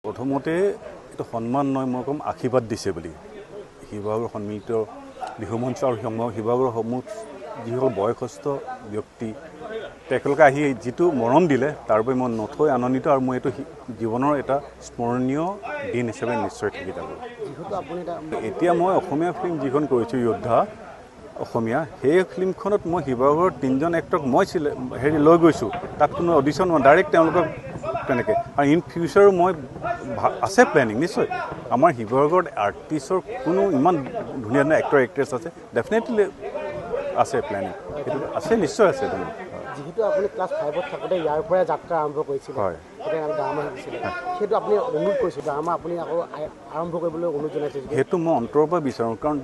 প্ৰথমতে এটা সন্মান নয় মই কম আশীৰ্বাদ দিছে বুলি শিৱসাগৰ সন্মিলিত বিহু মঞ্চ আৰু শিৱসাগৰ সমূহ যিসকল বয়সস্থ ব্যক্তি তেখেতলোকে আহি যিটো মৰম দিলে তাৰ বাবে মই নথৈ আনন্দিত আৰু মই এইটো জীৱনৰ এটা স্মৰণীয় দিন হিচাপে নিশ্চয় থাকি যাব। এতিয়া মই অসমীয়া ফিল্ম যিখন কৰিছোঁ যোদ্ধা অসমীয়া সেই ফিল্মখনত মই শিৱসাগৰৰ 3জন এক্টৰক মই লৈ গৈছোঁ। তাত কোনো অডিশ্যন নহয়, ডাইৰেক্ট তেওঁলোকক তেনেকৈ আৰু ইন ফিউচাৰো মই আছে প্লেনিং নিশ্চয়। আমাৰ শিৱসাগৰত আৰ্টিষ্টৰ কোনো ইমান ধুনীয়া ধুনীয়া এক্টৰ এক্ট্ৰেছ আছে, ডেফিনেটলি আছে প্লেনিং, সেইটো আছে নিশ্চয় আছে। যিহেতু আপুনি ক্লাছ 5ত থাকোঁতে ইয়াৰ পৰাই যাত্ৰা আৰম্ভ কৰিছিলে, ড্ৰামা শিকিছিলে, সেইটো আপুনি অনুৰোধ কৰিছিল ড্ৰামা আপুনি আকৌ আৰম্ভ কৰিবলৈ অনুৰোধ জনাইছিল? সেইটো মই অন্তৰৰ পৰা বিচাৰোঁ, কাৰণ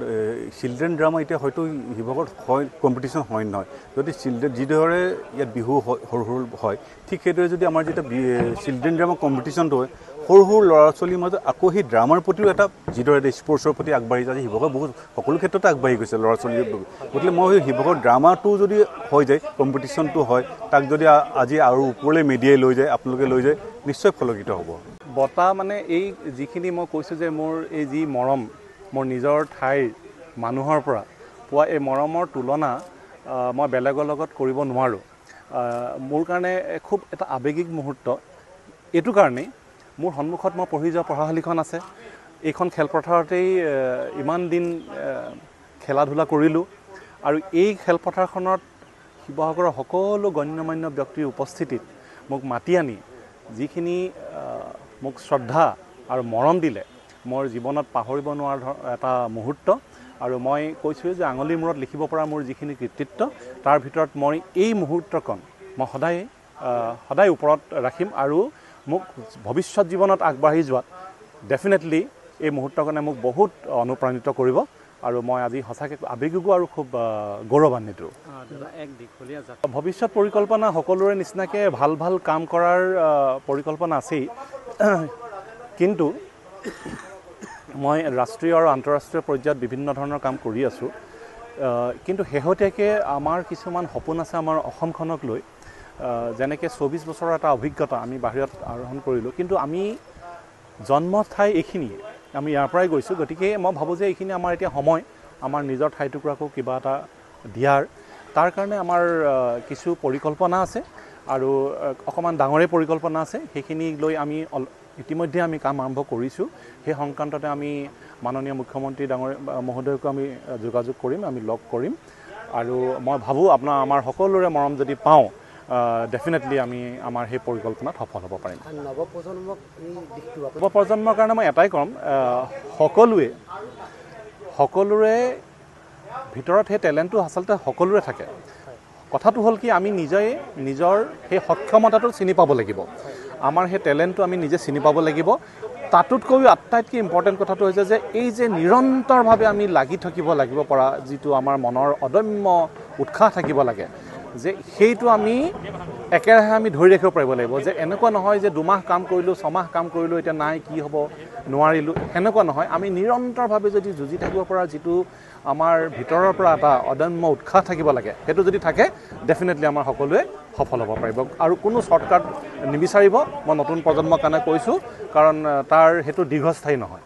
চিলড্ৰেন ড্ৰামা এতিয়া হয়তো শিৱসাগৰত হয়, কম্পিটিশ্যন হয় নহয়। যদি যিদৰে ইয়াত বিহু সৰু সৰু হয়, ঠিক সেইদৰে যদি আমাৰ যেতিয়া চিলড্ৰেন ড্ৰামা কম্পিটিশ্যনটো হয়, সৰু সৰু ল'ৰা ছোৱালীৰ মাজত আকৌ সেই ড্ৰামাৰ প্ৰতিও এটা যিদৰে স্পৰ্টছৰ প্ৰতি আগবাঢ়ি যায়, শিৱসাগৰ বহুত সকলো ক্ষেত্ৰতে আগবাঢ়ি গৈছে ল'ৰা ছোৱালীৰ। গতিকে মই শিৱসাগৰ ড্ৰামাটো যদি হৈ যায়, কম্পিটিশ্যনটো হয়, তাক যদি আজি আৰু ওপৰলৈ মিডিয়াই লৈ যায়, আপোনালোকে লৈ যায়, নিশ্চয় ফলকিত হ'ব। বঁটা মানে এই যিখিনি মই কৈছোঁ যে মোৰ এই যি মৰম, মোৰ নিজৰ ঠাইৰ মানুহৰ পৰা পোৱা এই মৰমৰ তুলনা মই বেলেগৰ লগত কৰিব নোৱাৰোঁ। মোৰ কাৰণে খুব এটা আৱেগিক মুহূৰ্ত। এইটো কাৰণেই মোৰ সন্মুখত মই পঢ়ি যোৱা পঢ়াশালীখন আছে। এইখন খেলপথাৰতেই ইমান দিন খেলা ধূলা কৰিলোঁ আৰু এই খেলপথাৰখনত শিৱসাগৰৰ সকলো গণ্যমান্য ব্যক্তিৰ উপস্থিতিত মোক মাতি আনি যিখিনি মোক শ্ৰদ্ধা আৰু মৰম দিলে, মোৰ জীৱনত পাহৰিব নোৱাৰা এটা মুহূৰ্ত। আৰু মই কৈছোঁ যে আঙুলিৰ মূৰত লিখিব পৰা মোৰ যিখিনি কৃতিত্ব, তাৰ ভিতৰত মই এই মুহূৰ্তকণ মই সদায় ওপৰত ৰাখিম আৰু মোক ভৱিষ্যত জীৱনত আগবাঢ়ি যোৱাত ডেফিনেটলি এই মুহূৰ্তকণে মোক বহুত অনুপ্ৰাণিত কৰিব আৰু মই আজি সঁচাকৈ আৱেগিকো আৰু খুব গৌৰৱান্বিত। ভৱিষ্যত পৰিকল্পনা সকলোৰে নিচিনাকৈ ভাল ভাল কাম কৰাৰ পৰিকল্পনা আছেই, কিন্তু মই ৰাষ্ট্ৰীয় আৰু আন্তঃৰাষ্ট্ৰীয় পৰ্যায়ত বিভিন্ন ধৰণৰ কাম কৰি আছোঁ। কিন্তু শেহতীয়াকৈ আমাৰ কিছুমান সপোন আছে আমাৰ অসমখনক লৈ। যেনেকৈ 24 বছৰৰ এটা অভিজ্ঞতা আমি বাহিৰত আৰোহণ কৰিলোঁ, কিন্তু আমি জন্ম ঠাই এইখিনিয়ে, আমি ইয়াৰ পৰাই গৈছোঁ। গতিকে মই ভাবোঁ যে এইখিনি আমাৰ এতিয়া সময় আমাৰ নিজৰ ঠাইটুকুৰাকো কিবা এটা দিয়াৰ। তাৰ কাৰণে আমাৰ কিছু পৰিকল্পনা আছে আৰু অকণমান ডাঙৰেই পৰিকল্পনা আছে। সেইখিনি লৈ আমি ইতিমধ্যে আমি কাম আৰম্ভ কৰিছোঁ। সেই সংক্ৰান্ততে আমি মাননীয় মুখ্যমন্ত্ৰী মহোদয়কো আমি যোগাযোগ কৰিম, আমি লগ কৰিম আৰু মই ভাবোঁ আমাৰ সকলোৰে মৰম যদি পাওঁ, ডেফিনেটলি আমি আমাৰ সেই পৰিকল্পনাত সফল হ'ব পাৰিম। নৱপ্ৰজন্মৰ কাৰণে মই এটাই ক'ম, সকলোৰে ভিতৰত সেই টেলেণ্টটো আচলতে সকলোৰে থাকে। কথাটো হ'ল কি, আমি নিজেই নিজৰ সেই সক্ষমতাটো চিনি পাব লাগিব। আমাৰ সেই টেলেণ্টটো আমি নিজে চিনি পাব লাগিব। তাতোতকৈও আটাইতকৈ ইম্পৰ্টেণ্ট কথাটো হৈছে যে এই যে নিৰন্তৰভাৱে আমি লাগি থাকিব লাগিব পৰা যিটো আমাৰ মনৰ অদম্য উৎসাহ থাকিব লাগে, যে সেইটো আমি একেৰাহে আমি ধৰি ৰাখিব পাৰিব লাগিব। যে এনেকুৱা নহয় যে 2 মাহ কাম কৰিলোঁ, 6 মাহ কাম কৰিলোঁ, এতিয়া নাই কি হ'ব নোৱাৰিলোঁ, সেনেকুৱা নহয়। আমি নিৰন্তৰভাৱে যদি যুঁজি থাকিব পৰা যিটো আমাৰ ভিতৰৰ পৰা এটা অদম্য উৎসাহ থাকিব লাগে, সেইটো যদি থাকে ডেফিনেটলি আমাৰ সকলোৱে সফল হ'ব পাৰিব। আৰু কোনো শ্বৰ্টকাট নিবিচাৰিব, মই নতুন প্ৰজন্মৰ কাৰণে কৈছোঁ, কাৰণ সেইটো দীৰ্ঘস্থায়ী নহয়।